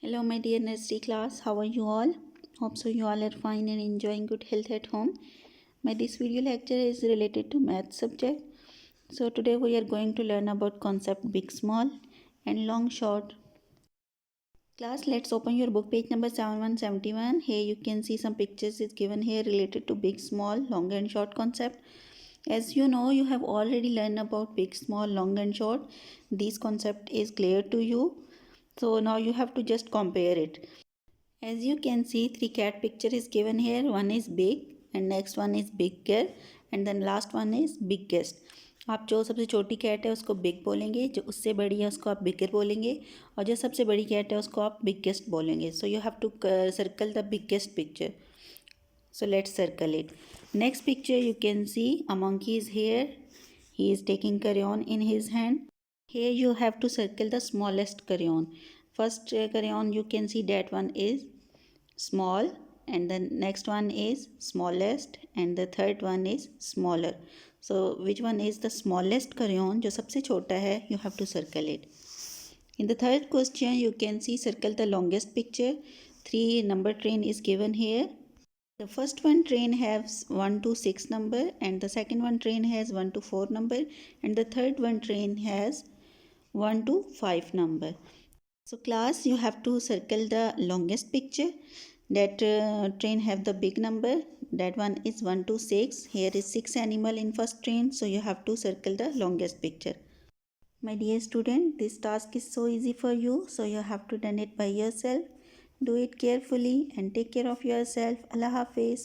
Hello, my dear nursery class. How are you all? Hope so you all are fine and enjoying good health at home. My this video lecture is related to math subject. So today we are going to learn about concept big, small and long, short. Class, let's open your book page number 7171. Here you can see some pictures is given here related to big, small, long and short concept. As you know, you have already learned about big, small, long and short. This concept is clear to you. So now you have to just compare it. As you can see, three cat picture is given here. One is big and next one is bigger and then last one is biggest. आप जो सबसे छोटी cat है उसको big बोलेंगे, जो उससे बड़ी है उसको आप बिगर बोलेंगे और जो सबसे बड़ी कैट है उसको आप बिगेस्ट बोलेंगे. So you have to circle the biggest picture. So let's circle it. Next picture you can see a monkey is here. He is taking crayon in his hand. Here you have to circle the smallest crayon. First crayon you can see that one is small and the next one is smallest and the third one is smaller. So which one is the smallest crayon? जो सबसे छोटा है, you have to circle it. In the third question you can see circle the longest picture. 3 number train is given here. The first one train has 1 to 6 number and the second one train has 1 to 4 number and the third one train has 1 to 5 number. So class, you have to circle the longest picture. That train have the big number. That one is 1 to 6. Here is 6 animal in first train. So you have to circle the longest picture. My dear student, this task is so easy for you. So you have to done it by yourself. Do it carefully and take care of yourself. Allah Hafiz.